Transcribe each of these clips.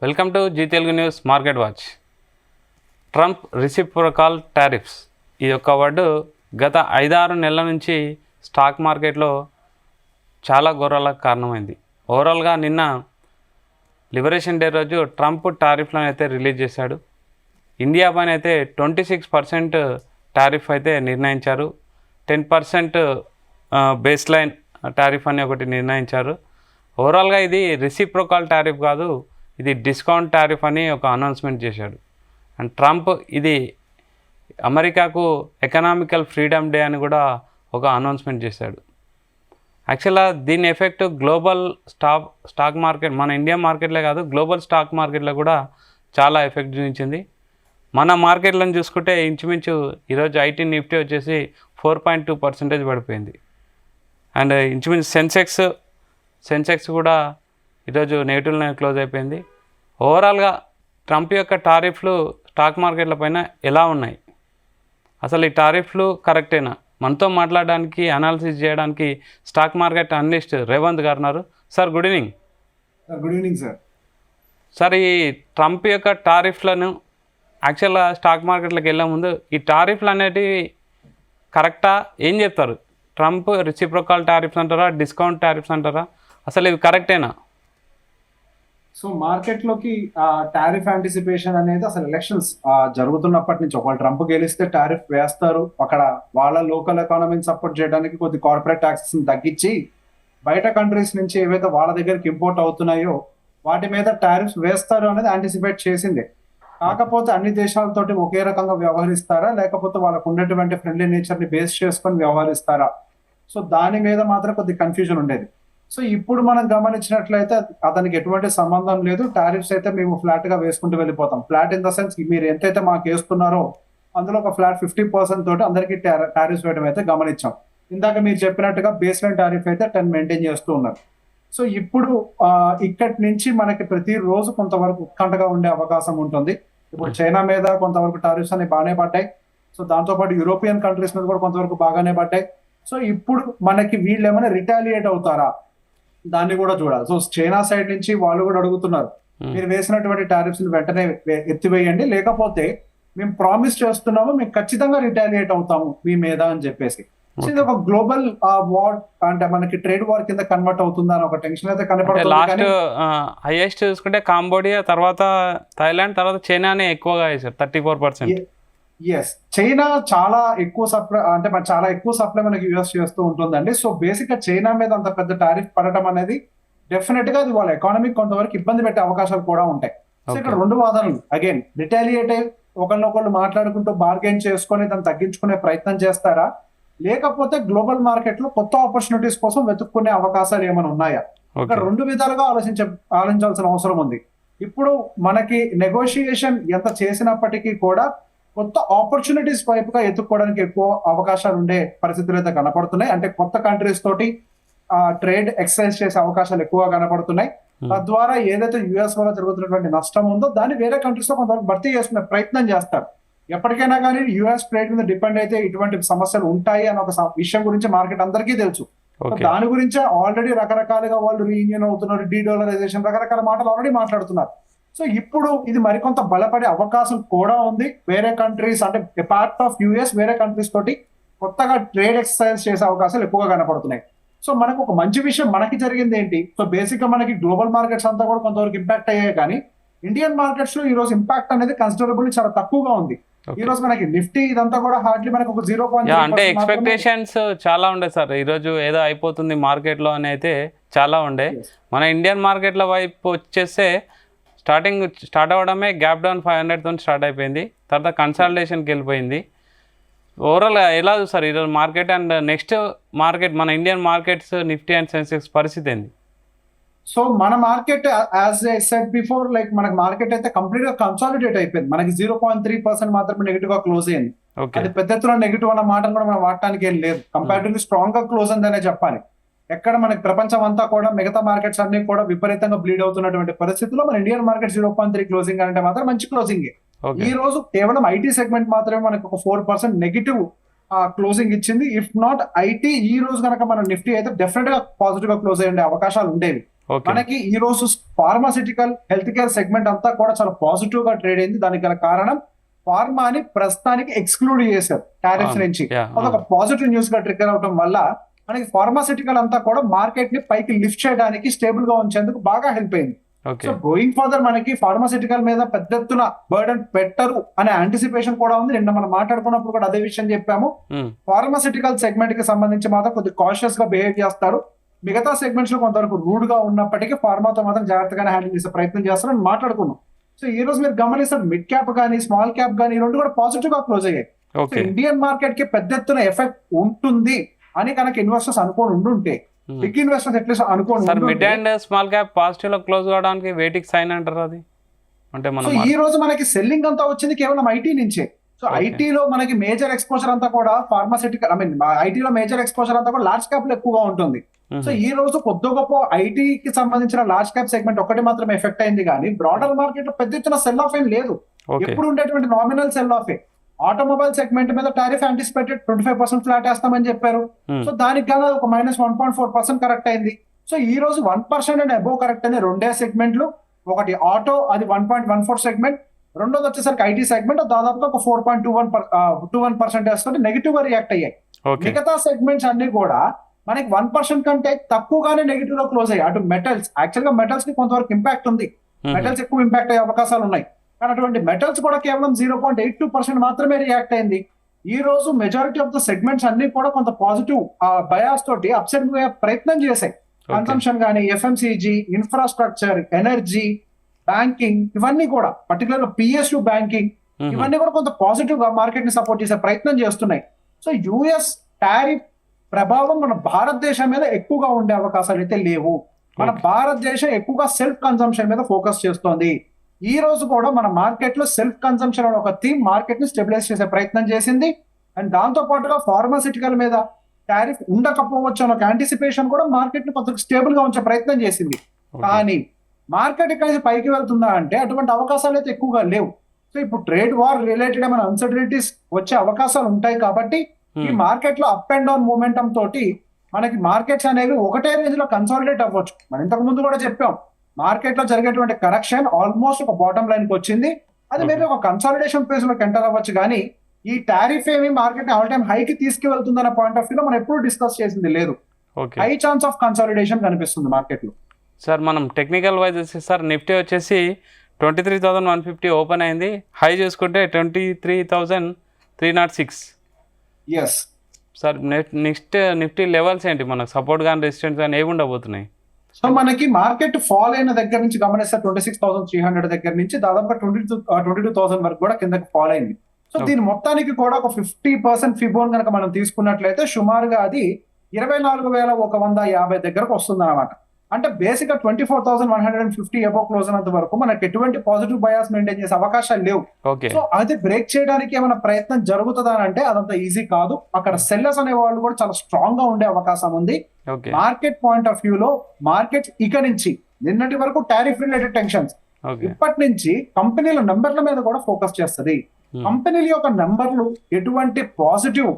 Welcome to Zee Telugu news market watch. Trump reciprocal tariffs ఈ యొక్క word గత 5-6 నెలల నుంచి స్టాక్ మార్కెట్లో చాలా ఘోరాలకు కారణమైంది. ఓవరాల్గా నిన్న లిబరేషన్ డే రోజు ట్రంప్ టారిఫ్లను అయితే రిలీజ్ చేశాడు. ఇండియా పైన అయితే 26% టారిఫ్ అయితే నిర్ణయించారు. 10% బేస్ లైన్ టారిఫ్ అని ఒకటి నిర్ణయించారు. ఓవరాల్గా ఇది రిసిప్రోకల్ టారిఫ్ కాదు, ఇది డిస్కౌంట్ టారిఫ్ అని ఒక అనౌన్స్మెంట్ చేశాడు. అండ్ ట్రంప్ ఇది అమెరికాకు ఎకనామికల్ ఫ్రీడమ్ డే అని కూడా ఒక అనౌన్స్మెంట్ చేశాడు. యాక్చువల్గా దీని ఎఫెక్ట్ గ్లోబల్ స్టాక్ మార్కెట్, మన ఇండియా మార్కెట్లో కాదు గ్లోబల్ స్టాక్ మార్కెట్లో కూడా చాలా ఎఫెక్ట్ చూపించింది. మన మార్కెట్లను చూసుకుంటే ఇంచుమించు ఈరోజు ఐటీ నిఫ్టీ వచ్చేసి 4.2% పడిపోయింది. అండ్ ఇంచుమించు సెన్సెక్స్ కూడా ఈరోజు నెగిటివ్లో క్లోజ్ అయిపోయింది. ఓవరాల్గా ట్రంప్ యొక్క టారిఫ్లు స్టాక్ మార్కెట్ల పైన ఎలా ఉన్నాయి, అసలు ఈ టారిఫ్లు కరెక్టేనా? మనతో మాట్లాడడానికి, అనాలిసిస్ చేయడానికి స్టాక్ మార్కెట్ అనలిస్ట్ రేవంత్ గారు ఉన్నారు. Sir good evening. Good evening sir. Sir, ఈ ట్రంప్ యొక్క టారిఫ్లను యాక్చువల్గా స్టాక్ మార్కెట్లకు వెళ్ళే ముందు ఈ టారిఫ్లు అనేటివి కరెక్టా? ఏం చెప్తారు? ట్రంప్ రిసిప్రోకల్ టారిఫ్స్ అంటారా, డిస్కౌంట్ టారిఫ్స్ అంటారా? అసలు ఇవి కరెక్టేనా? సో మార్కెట్లోకి టారిఫ్ యాంటిసిపేషన్ అనేది అసలు ఎలక్షన్స్ జరుగుతున్నప్పటి నుంచి, ఒకవేళ ట్రంప్ గెలిస్తే టారిఫ్ వేస్తారు, అక్కడ వాళ్ళ లోకల్ ఎకానమీని సపోర్ట్ చేయడానికి కొద్ది కార్పొరేట్ ట్యాక్సెస్ని తగ్గించి బయట కంట్రీస్ నుంచి ఏవైతే వాళ్ళ దగ్గరికి ఇంపోర్ట్ అవుతున్నాయో వాటి మీద టారిఫ్స్ వేస్తారు అనేది యాంటిసిపేట్ చేసింది. కాకపోతే అన్ని దేశాలతోటి ఒకే రకంగా వ్యవహరిస్తారా, లేకపోతే వాళ్ళకు ఉన్నటువంటి ఫ్రెండ్లీ నేచర్ని బేస్ చేసుకొని వ్యవహరిస్తారా? సో దాని మీద మాత్రం కొద్ది కన్ఫ్యూజన్ ఉండేది. సో ఇప్పుడు మనం గమనించినట్లయితే అతనికి ఎటువంటి సంబంధం లేదు, టారిఫ్స్ అయితే మేము ఫ్లాట్ గా వేసుకుంటూ వెళ్ళిపోతాం. ఫ్లాట్ ఇన్ ద సెన్స్ మీరు ఎంతైతే మాకు వేస్తున్నారో అందులో ఒక ఫ్లాట్ 50% తోటి అందరికీ టారిఫ్స్ వేయడం అయితే గమనించాం. ఇందాక మీరు చెప్పినట్టుగా బేస్ లైన్ టారిఫ్ అయితే 10 మెయింటైన్ చేస్తూ ఉన్నారు. సో ఇప్పుడు ఇక్కడి నుంచి మనకి ప్రతిరోజు కొంతవరకు ఉత్కంఠగా ఉండే అవకాశం ఉంటుంది. ఇప్పుడు చైనా మీద కొంతవరకు టారిఫ్స్ అనేవి బాగానే పడ్డాయి. సో దాంతోపాటు యూరోపియన్ కంట్రీస్ మీద కూడా కొంతవరకు బాగానే పడ్డాయి. సో ఇప్పుడు మనకి వీళ్ళు ఏమైనా రిటాలియేట్ అవుతారా, దాన్ని కూడా చూడాలి. సో చైనా సైడ్ నుంచి వాళ్ళు కూడా అడుగుతున్నారు, మీరు వేసినటువంటి టారిఫ్స్ వెంటనే ఎత్తివేయండి, లేకపోతే మేము ప్రామిస్ చేస్తున్నాము మేము ఖచ్చితంగా రిటాలియేట్ అవుతాము మీ మీద అని చెప్పేసి. సో ఇది ఒక గ్లోబల్ వార్, అంటే మనకి ట్రేడ్ వార్ కింద కన్వర్ట్ అవుతుందా అని ఒక టెన్షన్ అయితే కనపడుతుంది. లాస్ట్ హైయెస్ట్ చూసుకుంటే కాంబోడియా, తర్వాత థాయిలాండ్, తర్వాత చైనానే ఎక్కువగా వేశారు 34%. ఎస్, చైనా చాలా ఎక్కువ సప్లై, అంటే చాలా ఎక్కువ సప్లై మనకి యూఎస్ చేస్తూ ఉంటుందండి. సో బేసిక్ గా చైనా మీద అంత పెద్ద టారిఫ్ పడటం అనేది డెఫినెట్ గా అది వాళ్ళ ఎకానమీకి కొంతవరకు ఇబ్బంది పెట్టే అవకాశాలు కూడా ఉంటాయి. సో ఇక్కడ రెండు వాదనలు, అగైన్ రిటాలియేట్ అయి ఒకళ్ళొకళ్ళు మాట్లాడుకుంటూ బార్గెన్ చేసుకొని దాన్ని తగ్గించుకునే ప్రయత్నం చేస్తారా, లేకపోతే గ్లోబల్ మార్కెట్ లో కొత్త ఆపర్చునిటీస్ కోసం వెతుక్కునే అవకాశాలు ఏమైనా ఉన్నాయా? ఇక్కడ రెండు విధాలుగా ఆలోచించాల్సిన అవసరం ఉంది. ఇప్పుడు మనకి నెగోషియేషన్ ఎంత చేసినప్పటికీ కూడా కొత్త ఆపర్చునిటీస్ వైపుగా ఎత్తుక్కోవడానికి ఎక్కువ అవకాశాలు ఉండే పరిస్థితులు అయితే కనపడుతున్నాయి. అంటే కొత్త కంట్రీస్ తోటి ట్రేడ్ ఎక్సర్సైజ్ చేసే అవకాశాలు ఎక్కువగా కనపడుతున్నాయి. తద్వారా ఏదైతే యుఎస్ వల్ల జరుగుతున్నటువంటి నష్టం ఉందో దాన్ని వేరే కంట్రీస్ లో కొంతవరకు భర్తీ చేసుకునే ప్రయత్నం చేస్తారు. ఎప్పటికైనా కానీ యుఎస్ ట్రేడ్ మీద డిపెండ్ అయితే ఇటువంటి సమస్యలు ఉంటాయి అనే ఒక విషయం గురించి మార్కెట్ అందరికీ తెలుసు. దాని గురించి ఆల్రెడీ రకరకాలుగా వాళ్ళు రీయూనియన్ అవుతున్నారు, డీడాలరైజేషన్, రకరకాల మాటలు ఆల్రెడీ మాట్లాడుతున్నారు. సో ఇప్పుడు ఇది మరికొంత బలపడే అవకాశం కూడా ఉంది. వేరే కంట్రీస్, అంటే పార్ట్ ఆఫ్ యుఎస్ వేరే కంట్రీస్ తోటి కొత్తగా ట్రేడ్ ఎక్సర్సైజ్ చేసే అవకాశాలు ఎక్కువగా కనపడుతున్నాయి. సో మనకు ఒక మంచి విషయం మనకి జరిగింది ఏంటి, సో బేసిక్ గా మనకి గ్లోబల్ మార్కెట్స్ అంతా కూడా కొంతవరకు ఇంపాక్ట్ అయ్యాయి, కానీ ఇండియన్ మార్కెట్స్ లో ఈ రోజు ఇంపాక్ట్ అనేది కన్సిడరబుల్ చాలా తక్కువగా ఉంది. ఈ రోజు మనకి నిఫ్టీ ఇదంతా కూడా హార్డ్లీ మనకి ఒక 0.3, అంటే ఎక్స్పెక్టేషన్స్ చాలా ఉండే సార్. ఈ రోజు ఏదో అయిపోతుంది మార్కెట్ లో అని అయితే చాలా ఉండే. మన ఇండియన్ మార్కెట్ల వైపు వచ్చేస్తే స్టార్ట్ అవ్వడమే గ్యాప్ డౌన్ 500 తో స్టార్ట్ అయిపోయింది, తర్వాత కన్సాలిడేషన్కి వెళ్ళిపోయింది. ఓవరాల్ ఎలా చూస్తారు ఈరోజు మార్కెట్ అండ్ నెక్స్ట్ మార్కెట్, మన Indian markets Nifty and Sensex పరిస్థితి ఏంది? సో మన market as I said before, like మనకి మార్కెట్ అయితే కంప్లీట్ గా కన్సాలిడేట్ అయిపోయింది. మనకి 0.3% మాత్రమే నెగిటివ్ గా క్లోజ్ అయింది. అది పెద్ద ఎత్తున నెగిటివ్ అన్న మాట కూడా మనం వాడటానికి ఏం లేదు. కంపారిటివ్లీ స్ట్రాంగ్ గా క్లోజ్ అయిందనే చెప్పాలి. ఎక్కడ మనకి ప్రపంచం అంతా కూడా మిగతా మార్కెట్స్ అన్ని కూడా విపరీతంగా బ్లీడ్ అవుతున్నటువంటి పరిస్థితుల్లో మన ఇండియన్ మార్కెట్ 0.3 క్లోజింగ్ అంటే మాత్రం మంచి క్లోజింగ్. ఈ రోజు కేవలం ఐటీ సెగ్మెంట్ మాత్రమే మనకి ఒక 4% నెగిటివ్ క్లోజింగ్ ఇచ్చింది. ఇఫ్ నాట్ ఐటీ ఈ రోజు కనుక మన నిఫ్టీ అయితే డెఫినెట్ గా పాజిటివ్ గా క్లోజ్ అయ్యే అవకాశాలు ఉండేవి. ఓకే. మనకి ఈ రోజు ఫార్మాసిటికల్ హెల్త్ కేర్ సెగ్మెంట్ అంతా కూడా చాలా పాజిటివ్ గా ట్రేడ్ అయింది. దానికి గల కారణం ఫార్మాని ప్రస్తుతానికి ఎక్స్క్లూడ్ చేశారు టారిఫ్స్ అవును. నుంచి. యాహ్! అదొక పాజిటివ్ న్యూస్ గా ట్రిగ్గర్ అవడం వల్ల మనకి ఫార్మాసిటికల్ అంతా కూడా మార్కెట్ ని పైకి లిఫ్ట్ చేయడానికి, స్టేబుల్ గా ఉంచేందుకు బాగా హెల్ప్ అయింది. ఓకే. సో గోయింగ్ ఫర్దర్ మనకి ఫార్మాసిటికల్ మీద పెద్ద ఎత్తున బర్డన్ పెట్టరు అనే యాంటిసిపేషన్ కూడా ఉంది. నిన్న మనం మాట్లాడుకున్నప్పుడు కూడా అదే విషయం చెప్పాము. హ్మ్. ఫార్మాసిటికల్ సెగ్మెంట్ కి సంబంధించి మాత్రం కొద్దిగా కాషియస్ గా బిహేవ్ చేస్తారు. మిగతా సెగ్మెంట్స్ లో కొంతవరకు రూడ్ గా ఉన్నప్పటికీ ఫార్మాతో మాత్రం జాగ్రత్తగానే హ్యాండిల్ చేసే ప్రయత్నం చేస్తారని మాట్లాడుకున్నాం. సో ఈ రోజు మీరు గమనిస్తారు మిడ్ క్యాప్ కానీ స్మాల్ క్యాప్ కానీ ఈ రెండు కూడా పాజిటివ్ గా క్లోజ్ అయ్యాయి. So okay. ఇండియన్ మార్కెట్ కి పెద్ద ఎత్తున ఎఫెక్ట్ ఉంటుంది అని కనుక ఇన్వెస్టర్స్ అనుకోని ఉండుంటే, బిగ్ ఇన్వెస్టర్స్ ఎట్లీస్ట్ అనుకోని సార్ మిడ్ ఉండుంటే, అండ్ స్మాల్ క్యాప్ పాజిటివ్ లో క్లోజ్ కావడానికి వేటికి సైన్ అంటారు అది? అంటే సో మనం ఈ రోజు మనకి సెల్లింగ్ అంతా వచ్చింది కేవలం ఐటీ నుంచే. So Okay. ఐటీలో మనకి మేజర్ ఎక్స్పోజర్ అంతా కూడా ఫార్మాసిటికల్, ఐటీలో మేజర్ ఎక్స్పోజర్ అంతా కూడా లార్జ్ క్యాప్ లో ఎక్కువగా ఉంటుంది. సో ఈ రోజు కొద్ది గొప్ప ఐటీకి సంబంధించిన లార్జ్ క్యాప్ సెగ్మెంట్ ఒకటి మాత్రమే ఎఫెక్ట్ అయింది కానీ బ్రాడర్ మార్కెట్ లో పెద్ద ఎత్తున సెల్ ఆఫ్ ఏం లేదు. ఓకే. ఎప్పుడు ఉండేటువంటి nominal cell of. Automobile segment మీద టారిఫ్ యాంటిసిపేటెడ్ 25% ఫ్లాట్ వేస్తామని చెప్పారు. Hmm. సో దానికి గాను ఒక -1.4% కరెక్ట్ అయింది. సో ఈ రోజు 1% అండ్ అబోవ్ కరెక్ట్ అయిన రెండే సెగ్మెంట్లు. ఒకటి ఆటో, అది 1.14 సెగ్మెంట్. రెండోది వచ్చేసరికి ఐటీ సెగ్మెంట్ దాదాపుగా ఒక 4.21% నెగిటివ్ గా రియాక్ట్ అయ్యాయి. ఓకే. మిగతా సెగ్మెంట్స్ అన్ని కూడా మనకి 1% కంటే తక్కువగానే నెగిటివ్ లో క్లోజ్ అయ్యాయి. అటు మెటల్స్, యాక్చువల్ గా మెటల్స్ కి కొంతవరకు ఇంపాక్ట్ ఉంది. మెటల్స్ ఎక్కువ ఇంపాక్ట్ అయ్యే అవకాశాలు ఉన్నాయి. కానీ అటువంటి మెటల్స్ కూడా కేవలం 0.82% మాత్రమే రియాక్ట్ అయింది. ఈ రోజు మెజారిటీ ఆఫ్ ద సెగ్మెంట్స్ అన్ని కూడా కొంత పాజిటివ్ బయాస్ తోటి అప్సైడ్ ప్రయత్నం చేశాయి. కన్సంప్షన్ కానీ, ఎఫ్ఎంసీజీ, ఇన్ఫ్రాస్ట్రక్చర్, ఎనర్జీ, బ్యాంకింగ్, ఇవన్నీ కూడా పర్టికులర్ పిఎస్యు బ్యాంకింగ్, ఇవన్నీ కూడా కొంత పాజిటివ్ గా మార్కెట్ ని సపోర్ట్ చేసే ప్రయత్నం చేస్తున్నాయి. సో యుఎస్ టారిఫ్ ప్రభావం మన భారతదేశం మీద ఎక్కువగా ఉండే అవకాశాలు అయితే లేవు. మన భారతదేశం ఎక్కువగా సెల్ఫ్ కన్సంప్షన్ మీద ఫోకస్ చేస్తోంది. ఈ రోజు కూడా మన మార్కెట్ లో సెల్ఫ్ కన్సంప్షన్ అనే ఒక థీమ్ మార్కెట్ ని స్టెబిలైజ్ చేసే ప్రయత్నం చేసింది. అండ్ దాంతో పాటుగా ఫార్మాసిటికల్ మీద టారిఫ్ ఉండకపోవచ్చు అనే ఒక యాంటిసిపేషన్ కూడా మార్కెట్ ని కొంత స్టేబుల్ గా ఉంచే ప్రయత్నం చేసింది. కానీ మార్కెట్ ఇక్కడ నుంచి పైకి వెళ్తుందా అంటే అటువంటి అవకాశాలు అయితే ఎక్కువగా లేవు. సో ఇప్పుడు ట్రేడ్ వార్ రిలేటెడ్ ఏమైనా అన్సర్టనిటీస్ వచ్చే అవకాశాలు ఉంటాయి కాబట్టి ఈ మార్కెట్ లో అప్ అండ్ డౌన్ మూమెంటం తోటి మనకి మార్కెట్స్ అనేవి ఒకటే రేంజ్ లో కన్సాలిడేట్ అవ్వచ్చు. మనం ఇంతకు ముందు కూడా చెప్పాం, మార్కెట్ లో జరిగేటువంటి కరెక్షన్ ఆల్మోస్ట్ ఒక బాటమ్ లైన్ కి వచ్చింది. అది మేబీ ఒక కన్సాలిడేషన్ ఫేజ్ లోకి ఎంటర్ అవ్వచ్చు. కానీ ఈ టారిఫ్ ఏమి మార్కెట్ ఆల్ టైమ్ హై కి తీసుకువెళ్తుందన్న పాయింట్ ఆఫ్ వ్యూలో మనం ఎప్పుడు డిస్కస్ చేసింది లేదు. హై ఛాన్స్ ఆఫ్ కన్సాలిడేషన్ కనిపిస్తుంది మార్కెట్ లో. సార్ మనం టెక్నికల్ వైజ్ వచ్చేసి సార్ నిఫ్టీ వచ్చేసి 23,150 ఓపెన్ అయింది. హై చూసుకుంటే 23,306. Yes sir next Nifty levels ఏంటి, మనకు సపోర్ట్ కానీ రెసిస్టెన్స్ కానీ ఏమి ఉండబోతున్నాయి? సో మనకి మార్కెట్ ఫాల్ అయిన దగ్గర నుంచి గమనిస్తే 26,300 దగ్గర నుంచి దాదాపు 22,000 వరకు కూడా కిందకి ఫాల్ అయింది. సో దీని మొత్తానికి కూడా ఒక 50% ఫిబోన్ కనుక మనం తీసుకున్నట్లయితే సుమారుగా అది 24,150 దగ్గరకు వస్తుంది అనమాట. అంటే బేసిక్ గా 24,150 అబౌవ్ క్లోజ్ అయినంత వరకు మనకి ఎటువంటి పాజిటివ్ బయాస్ మెయింటైన్ చేసే అవకాశాలు లేవు. సో అది బ్రేక్ చేయడానికి ఏమైనా ప్రయత్నం జరుగుతుందా అంటే అదంత ఈజీ కాదు. అక్కడ సెల్లర్స్ అనే వాళ్ళు కూడా చాలా స్ట్రాంగ్ గా ఉండే అవకాశం ఉంది. మార్కెట్ పాయింట్ ఆఫ్ వ్యూ లో మార్కెట్ ఇక నుంచి నిన్నటి వరకు టారిఫ్ రిలేటెడ్ టెన్షన్స్, ఇప్పటి నుంచి కంపెనీల నంబర్ల మీద కూడా ఫోకస్ చేస్తుంది. కంపెనీల యొక్క నంబర్లు ఎటువంటి పాజిటివ్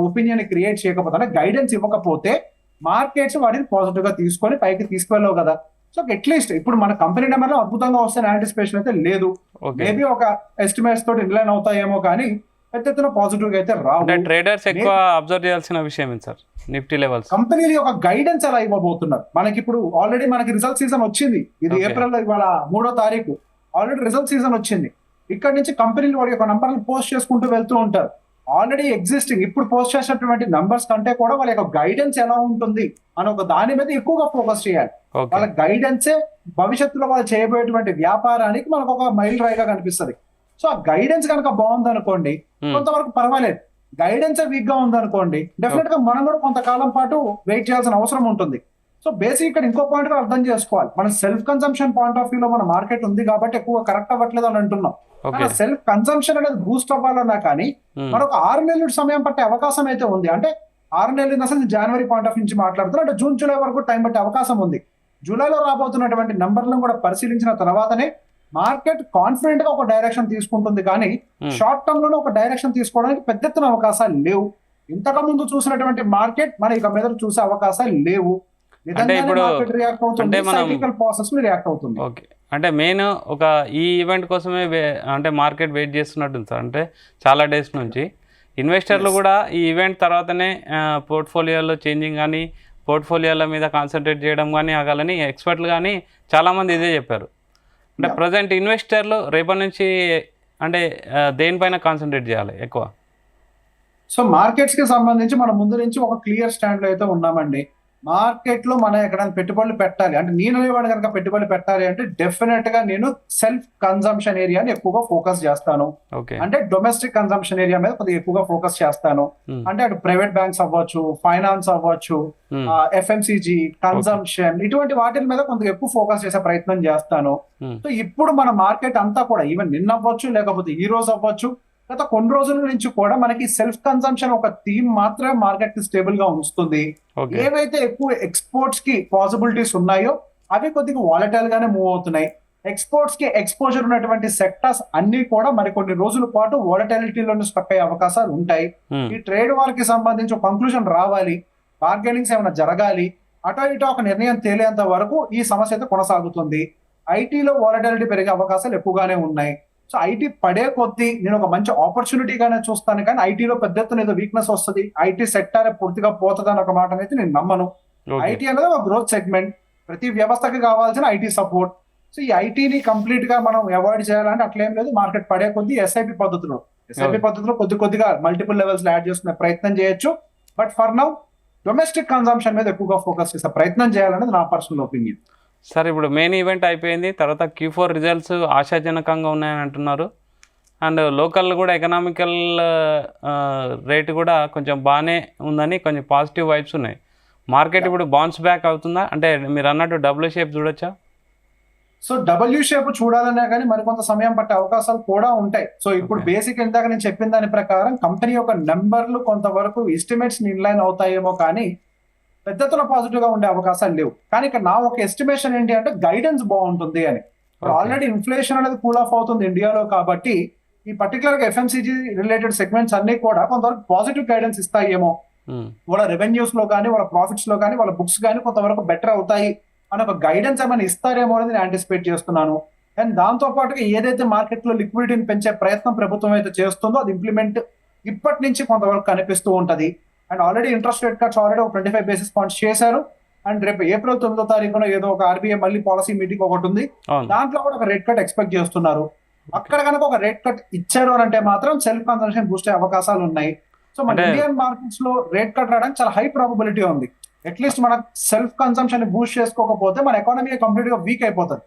ఒపీనియన్ క్రియేట్ చేయకపోతే, అంటే గైడెన్స్ ఇవ్వకపోతే మార్కెట్స్ వాటిని పాజిటివ్ గా తీసుకొని పైకి తీసుకెళ్ళవు కదా. సో అట్లీస్ట్ ఇప్పుడు మన కంపెనీ నెంబర్లో అద్భుతంగా వస్తే యాంటిసిపేషన్ అయితే లేదు. మేబీ ఒక ఎస్టిమేట్స్ తోటి ఇన్లైన్ అవుతాయేమో కానీ పెద్ద ఎత్తున పాజిటివ్ గా అయితే రావు. ట్రేడర్స్ ఎక్కువ అబ్జర్వ్ చేయాల్సిన విషయం ఏంటి సార్ నిఫ్టీ లెవెల్స్? కంపెనీల యొక్క గైడెన్స్ ఎలా ఇవ్వబోతున్నారు. మనకి ఇప్పుడు ఆల్రెడీ మనకి రిజల్ట్ సీజన్ వచ్చింది. ఇది ఏప్రిల్ ఇవాళ 3వ తారీఖు ఆల్రెడీ రిజల్ట్ సీజన్ వచ్చింది. ఇక్కడ నుంచి కంపెనీలు వాడి యొక్క నంబర్లు పోస్ట్ చేసుకుంటూ వెళ్తూ ఉంటారు. ఆల్రెడీ ఎగ్జిస్టింగ్ ఇప్పుడు పోస్ట్ చేసినటువంటి నంబర్స్ కంటే కూడా వాళ్ళ యొక్క గైడెన్స్ ఎలా ఉంటుంది అని ఒక దాని మీద ఎక్కువగా ఫోకస్ చేయాలి. వాళ్ళ గైడెన్సే భవిష్యత్తులో వాళ్ళు చేయబోయేటువంటి వ్యాపారానికి మనకు ఒక మైల్ రాయిగా కనిపిస్తుంది. సో ఆ గైడెన్స్ కనుక బాగుంది అనుకోండి కొంతవరకు పర్వాలేదు. గైడెన్స్ వీక్ గా ఉంది అనుకోండి డెఫినెట్ గా మనం కూడా కొంతకాలం పాటు వెయిట్ చేయాల్సిన అవసరం ఉంటుంది. సో బేసిక్ ఇక్కడ ఇంకో పాయింట్ కూడా అర్థం చేసుకోవాలి. మన self consumption point of view లో మన మార్కెట్ ఉంది కాబట్టి ఎక్కువ కరెక్ట్ అవ్వట్లేదు అని అంటున్నాం. సెల్ఫ్ కన్సంప్షన్ అనేది బూస్ట్ అవ్వాలన్నా కానీ మరొక 6 నెలల సమయం పట్టే అవకాశం అయితే ఉంది. అంటే 6 నెలలు అసలు జనవరి పాయింట్ ఆఫ్ నుంచి మాట్లాడుతున్నా, అంటే జూన్ జూలై వరకు టైం పట్టే అవకాశం ఉంది. జూలైలో రాబోతున్నటువంటి నంబర్లను కూడా పరిశీలించిన తర్వాతనే మార్కెట్ కాన్ఫిడెంట్ గా ఒక డైరెక్షన్ తీసుకుంటుంది. కానీ షార్ట్ టర్మ్ లోనే ఒక డైరెక్షన్ తీసుకోవడానికి పెద్ద ఎత్తున అవకాశాలు లేవు. ఇంతకు ముందు చూసినటువంటి మార్కెట్ మన ఇక మీద చూసే అవకాశాలు లేవు. నిజంగానే ఇప్పుడు మార్కెట్ రియాక్ట్ అవుతుంది, అంటే మనం సైక్లికల్ ప్రాసెస్ రియాక్ట్ అవుతుంది. ఓకే. అంటే మెయిన్ ఒక ఈ ఈవెంట్ కోసమే అంటే మార్కెట్ వెయిట్ చేస్తున్నట్టుంది సార్. అంటే చాలా డేస్ నుంచి ఇన్వెస్టర్లు Yes. కూడా ఈ ఈవెంట్ తర్వాతనే పోర్ట్ఫోలియోలో చేంజింగ్ కానీ పోర్ట్ఫోలియోల మీద కాన్సన్ట్రేట్ చేయడం కానీ ఆగాలని ఎక్స్పర్ట్లు కానీ చాలామంది ఇదే చెప్పారు. అంటే Yeah. ప్రజెంట్ ఇన్వెస్టర్లు రేపటి నుంచి అంటే దేనిపైన కాన్సన్ట్రేట్ చేయాలి ఎక్కువ? సో మార్కెట్స్ కి సంబంధించి మనం ముందు నుంచి ఒక క్లియర్ స్టాండ్ లో అయితే ఉన్నామండి. మార్కెట్ లో మనం ఎక్కడైనా పెట్టుబడులు పెట్టాలి అంటే, నేను అనేవాడు కనుక పెట్టుబడులు పెట్టాలి అంటే డెఫినెట్ గా నేను సెల్ఫ్ కన్జంప్షన్ ఏరియాని ఎక్కువగా ఫోకస్ చేస్తాను. ఓకే. అంటే డొమెస్టిక్ కన్జంప్షన్ ఏరియా మీద కొద్దిగా ఎక్కువగా ఫోకస్ చేస్తాను. అంటే అటు ప్రైవేట్ బ్యాంక్స్ అవ్వచ్చు, ఫైనాన్స్ అవ్వచ్చు, ఎఫ్ఎంసీజీ, కన్జంప్షన్, ఇటువంటి వాటి మీద కొంత ఎక్కువ ఫోకస్ చేసే ప్రయత్నం చేస్తాను. సో ఇప్పుడు మన మార్కెట్ అంతా కూడా ఈవెన్ నిన్న అవ్వచ్చు, లేకపోతే ఈ రోజు అవ్వచ్చు, గత కొన్ని రోజుల నుంచి కూడా మనకి సెల్ఫ్ కన్సంప్షన్ ఒక థీమ్ మాత్రమే మార్కెట్ కి స్టేబుల్ గా ఉంచుతుంది. ఏవైతే ఎక్కువ ఎక్స్పోర్ట్స్ కి పాసిబిలిటీస్ ఉన్నాయో అవి కొద్దిగా వాలటైల్ గానే మూవ్ అవుతున్నాయి. ఎక్స్పోర్ట్స్ కి ఎక్స్పోజర్ ఉన్నటువంటి సెక్టర్స్ అన్ని కూడా మరి కొన్ని రోజుల పాటు వాలటాలిటీలోనే స్టక్ అయ్యే అవకాశాలు ఉంటాయి. ఈ ట్రేడ్ వార్ కి సంబంధించి కంక్లూజన్ రావాలి, బార్గెనింగ్స్ ఏమైనా జరగాలి, అటో ఇటో ఒక నిర్ణయం తేలేంత వరకు ఈ సమస్య అయితే కొనసాగుతుంది. ఐటీలో వాలటాలిటీ పెరిగే అవకాశాలు ఎక్కువగానే ఉన్నాయి. సో ఐటీ పడే కొద్దీ నేను ఒక మంచి ఆపర్చునిటీగానే చూస్తాను, కానీ ఐటీలో పెద్ద ఎత్తున ఏదో వీక్నెస్ వస్తుంది, ఐటీ సెక్టర్ పూర్తిగా పోతుంది అన్న ఒక మాట అయితే నేను నమ్మను. ఐటీ అనేది ఒక గ్రోత్ సెగ్మెంట్, ప్రతి వ్యవస్థకి కావాల్సిన ఐటీ సపోర్ట్. సో ఈ ఐటీని కంప్లీట్ గా మనం అవాయిడ్ చేయాలంటే అట్లేం లేదు. మార్కెట్ పడే కొద్దీ ఎస్ఐపి పద్ధతిలో కొద్ది కొద్దిగా మల్టిపుల్ లెవెల్స్ యాడ్ చేసుకునే ప్రయత్నం చేయొచ్చు. But for now domestic consumption మీద ఎక్కువగా ఫోకస్ చేసే ప్రయత్నం చేయాలనేది నా పర్సనల్ ఒపీనియన్. సార్ ఇప్పుడు మెయిన్ ఈవెంట్ అయిపోయింది, తర్వాత Q4 రిజల్ట్స్ ఆశాజనకంగా ఉన్నాయని అంటున్నారు. అండ్ లోకల్ కూడా ఎకనామికల్ రేట్ కూడా కొంచెం బాగానే ఉందని కొంచెం పాజిటివ్ వైబ్స్ ఉన్నాయి. మార్కెట్ ఇప్పుడు బౌన్స్ బ్యాక్ అవుతుందా? అంటే మీరు అన్నట్టు డబుల్ షేప్ చూడొచ్చా? సో డబ్ల్యూ షేప్ చూడాలనే కానీ మరికొంత సమయం పట్టే అవకాశాలు కూడా ఉంటాయి. సో ఇప్పుడు బేసిక్ ఇందాక నేను చెప్పిన దాని ప్రకారం కంపెనీ యొక్క నెంబర్లు కొంతవరకు ఎస్టిమేట్స్ ఇన్లైన్ అవుతాయేమో కానీ పెద్ద ఎత్తున పాజిటివ్ గా ఉండే అవకాశాలు లేవు. కానీ ఇక్కడ నా ఒక ఎస్టిమేషన్ ఏంటి అంటే గైడెన్స్ బాగుంటుంది అని. ఆల్రెడీ ఇన్ఫ్లేషన్ అనేది కూల్ ఆఫ్ అవుతుంది ఇండియాలో, కాబట్టి ఈ పర్టికులర్ గా ఎఫ్ఎంసీజీ రిలేటెడ్ సెగ్మెంట్స్ అన్ని కూడా కొంతవరకు పాజిటివ్ గైడెన్స్ ఇస్తాయేమో. వాళ్ళ రెవెన్యూస్ లో కానీ, వాళ్ళ ప్రాఫిట్స్ లో కానీ, వాళ్ళ బుక్స్ కానీ కొంతవరకు బెటర్ అవుతాయి అని ఒక గైడెన్స్ ఏమైనా ఇస్తారేమో అనేది నేను యాంటిసిపేట్ చేస్తున్నాను. అండ్ దాంతో పాటుగా ఏదైతే మార్కెట్ లో లిక్విడిటీని పెంచే ప్రయత్నం ప్రభుత్వం అయితే చేస్తుందో అది ఇంప్లిమెంట్ ఇప్పటి నుంచి కొంతవరకు కనిపిస్తూ ఉంటది. And already interest rate cuts already ఒక 25 బేసిస్ పాయింట్స్ చేశారు. అండ్ రేపు April 9వ ఏదో ఒక ఆర్బీఐ మళ్ళీ పాలసీ మీటింగ్ ఒకటి ఉంది, దాంట్లో కూడా ఒక రేట్ కట్ ఎక్స్పెక్ట్ చేస్తున్నారు. అక్కడ కనుక ఒక రేట్ కట్ ఇచ్చారు అని అంటే మాత్రం సెల్ఫ్ కన్సంప్షన్ బూస్ట్ అయ్యే అవకాశాలు ఉన్నాయి. సో మన ఇండియన్ మార్కెట్స్ లో రేట్ కట్ రావడానికి చాలా హై ప్రాబబిలిటీ ఉంది. అట్లీస్ట్ మన సెల్ఫ్ కన్సంప్షన్ బూస్ట్ చేసుకోకపోతే మన ఎకానమీ కంప్లీట్ గా వీక్ అయిపోతుంది.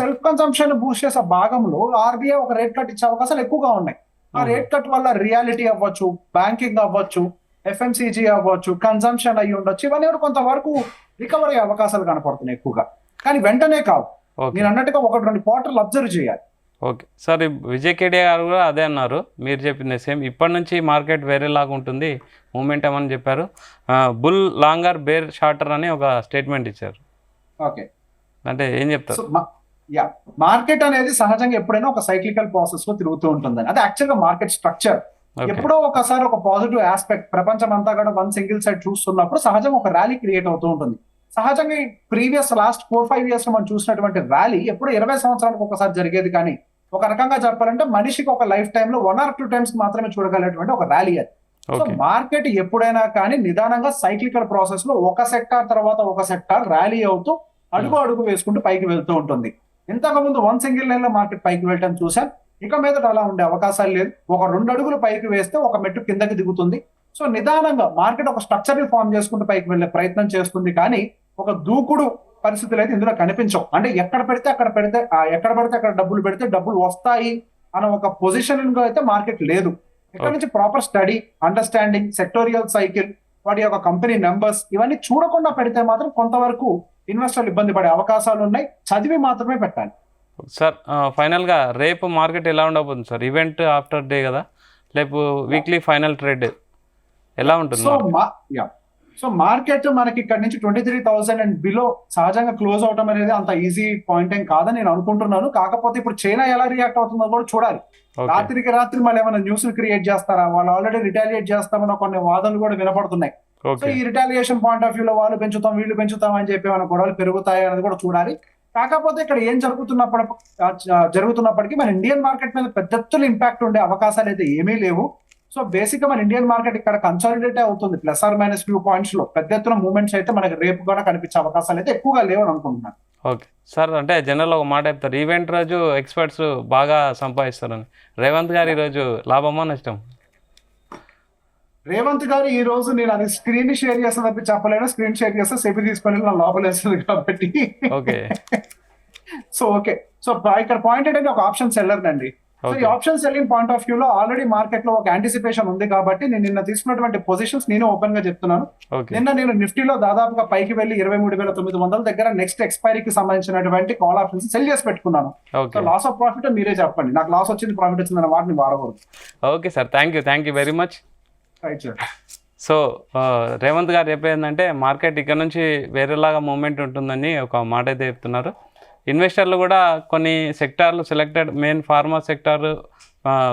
సెల్ఫ్ కన్సంప్షన్ బూస్ట్ చేసే భాగంలో ఆర్బీఐ ఒక రేట్ కట్ ఇచ్చే అవకాశాలు ఎక్కువగా ఉన్నాయి. ఆ రేట్ కట్ వల్ల రియాలిటీ అవ్వచ్చు, బ్యాంకింగ్ అవ్వచ్చు, ఎఫ్ఎంసీజీ అవ్వచ్చు, కన్సంప్షన్ అయ్యి ఉండొచ్చు, ఇవన్నీ కూడా కొంతవరకు రికవర్ అయ్యే అవకాశాలు కనపడుతున్నాయి ఎక్కువగా. కానీ వెంటనే కావు, నేను అన్నట్టుగా 1-2 క్వార్టర్లు అబ్జర్వ్ చేయాలి. ఓకే సార్, విజయ్ కేడియా గారు కూడా అదే అన్నారు, మీరు చెప్పింది సేమ్. ఇప్పటి నుంచి మార్కెట్ వేరేలాగా ఉంటుంది, మూమెంటం అని చెప్పారు. బుల్ లాంగర్, బేర్ షార్టర్ అని ఒక స్టేట్మెంట్ ఇచ్చారు. ఓకే, అంటే ఏం చెప్తారు? మార్కెట్ అనేది సహజంగా ఎప్పుడైనా ఒక సైక్లికల్ ప్రాసెస్ లో తిరుగుతూ ఉంటుంది. అది యాక్చువల్ గా మార్కెట్ స్ట్రక్చర్. ఎప్పుడో ఒకసారి ఒక పాజిటివ్ ఆస్పెక్ట్, ప్రపంచం అంతా కూడా వన్ సింగిల్ సైడ్ చూస్తున్నప్పుడు సహజంగా ఒక ర్యాలీ క్రియేట్ అవుతూ ఉంటుంది. సహజంగా ప్రీవియస్ లాస్ట్ 4-5 years లో మనం చూసినటువంటి ర్యాలీ ఎప్పుడు 20 సంవత్సరాలకు ఒకసారి జరిగేది. కానీ ఒక రకంగా చెప్పాలంటే మనిషికి ఒక లైఫ్ టైమ్ లో 1 or 2 times మాత్రమే చూడగలిగినటువంటి ఒక ర్యాలీ అది. సో మార్కెట్ ఎప్పుడైనా కానీ నిదానంగా సైక్లికల్ ప్రాసెస్ లో ఒక సెక్టార్ తర్వాత ఒక సెక్టార్ ర్యాలీ అవుతూ అడుగు వేసుకుంటూ పైకి వెళ్తూ ఉంటుంది. ఇంతకు ముందు 1 single line లో మార్కెట్ పైకి వెళ్ళటం చూసాం. ఇక మీదట అలా ఉండే అవకాశాలు లేదు. ఒక 2 అడుగులు పైకి వేస్తే ఒక మెట్టు కిందకి దిగుతుంది. సో నిదానంగా మార్కెట్ ఒక స్ట్రక్చర్ ని ఫామ్ చేసుకుంటూ పైకి వెళ్లే ప్రయత్నం చేస్తుంది. కానీ ఒక దూకుడు పరిస్థితులు అయితే ఇందులో కనిపించవు. అంటే ఎక్కడ పడితే అక్కడ డబ్బులు పెడితే డబ్బులు వస్తాయి అన్న ఒక పొజిషన్ అయితే మార్కెట్ లేదు. ఇక్కడ నుంచి proper study, understanding, sectorial cycle, వాటి యొక్క కంపెనీ నెంబర్స్ ఇవన్నీ చూడకుండా పెడితే మాత్రం కొంతవరకు ఇన్వెస్టర్లు ఇబ్బంది పడే అవకాశాలు ఉన్నాయి. చదివి మాత్రమే పెట్టాలి. సార్ ఫైనల్గా రేపు మార్కెట్ ఎలా ఉండబోతుంది సార్? ఈవెంట్ ఆఫ్టర్ డే కదా, రేపు వీక్లీ ఫైనల్ ట్రేడ్ ఎలా ఉంటుంది? సో మార్కెట్ మనకి ఇక్కడ నుంచి 23,000 అండ్ బిలో సహజంగా క్లోజ్ అవడం అనేది అంత ఈజీ పాయింట్ ఏం కాదని నేను అనుకుంటున్నాను. కాకపోతే ఇప్పుడు చైనా ఎలా రియాక్ట్ అవుతుందో కూడా చూడాలి. రాత్రికి రాత్రి మళ్ళీ ఏమైనా న్యూస్ క్రియేట్ చేస్తారా, వాళ్ళు ఆల్రెడీ రిటాలియేట్ చేస్తామన్న కొన్ని వాదనలు కూడా వినపడుతున్నాయి. So okay. ఈ రిటాలియేషన్ పాయింట్ ఆఫ్ వ్యూలో వాళ్ళు పెంచుతాం వీళ్ళు పెంచుతాం అని చెప్పి మన గొడవలు పెరుగుతాయి అనేది కూడా చూడాలి. కాకపోతే ఇక్కడ ఏం జరుగుతున్నప్పటికీ మన ఇండియన్ మార్కెట్ మీద పెద్ద ఎత్తున ఇంపాక్ట్ ఉండే అవకాశాలు అయితే ఏమీ లేవు. సో బేసిక్ గా మన ఇండియన్ మార్కెట్ ఇక్కడ కన్సాలిడేట్ అవుతుంది plus or minus few points లో. పెద్ద ఎత్తున మూవ్మెంట్స్ అయితే మనకి రేపు కూడా కనిపించే అవకాశాలు అయితే ఎక్కువగా లేవు అని అనుకుంటున్నాను. ఓకే సార్, అంటే జనరల్ ఒక మాట చెప్తారు, ఈవెంట్ రోజు ఎక్స్పర్ట్స్ బాగా సంపాదిస్తారని. రేవంత్ గారు ఈరోజు లాభమా నష్టం? రేవంత్ గారు ఈ రోజు నేను అది స్క్రీన్ షేర్ చేస్తా తప్పి చెప్పలేను. స్క్రీన్ షేర్ చేస్తే సెబీ తీసుకొని నా లోపల వేస్తుంది కాబట్టి. ఓకే. So okay. సో ఇక్కడ పాయింట్ ఏంటంటే ఒక ఆప్షన్ సెల్లర్ అండి. సో ఈ option selling point of view లో ఆల్రెడీ మార్కెట్ లో ఒక యాంటిసిపేషన్ ఉంది కాబట్టి నేను నిన్న తీసుకున్నటువంటి పొజిషన్స్ నేను ఓపెన్ గా చెప్తున్నాను. నిన్న నేను నిఫ్టీలో దాదాపుగా పైకి వెళ్లి 23,900 దగ్గర నెక్స్ట్ ఎక్స్పైరీకి సంబంధించినటువంటి కాల్ ఆప్షన్స్ సెల్ చేసి పెట్టుకున్నాను. సో లాస్ ఆఫ్ ప్రాఫిట్ మీరే చెప్పండి, నాకు లాస్ వచ్చింది ప్రాఫిట్ వచ్చింది వాటిని వాడకూడదు. Okay sir, thank you very much. Right sir. So Revanth గారు చెప్పేందంటే మార్కెట్ ఇక్కడ నుంచి వేరేలాగా మూవ్మెంట్ ఉంటుందని ఒక మాట అయితే చెప్తున్నారు. ఇన్వెస్టర్లు కూడా కొన్ని సెక్టార్లు సెలెక్టెడ్ మెయిన్ ఫార్మా సెక్టార్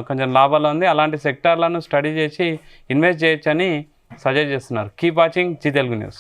కొంచెం లాభాలు ఉంది, అలాంటి సెక్టార్లను స్టడీ చేసి ఇన్వెస్ట్ చేయొచ్చని సజెస్ట్ చేస్తున్నారు. Keep watching Zee Telugu news.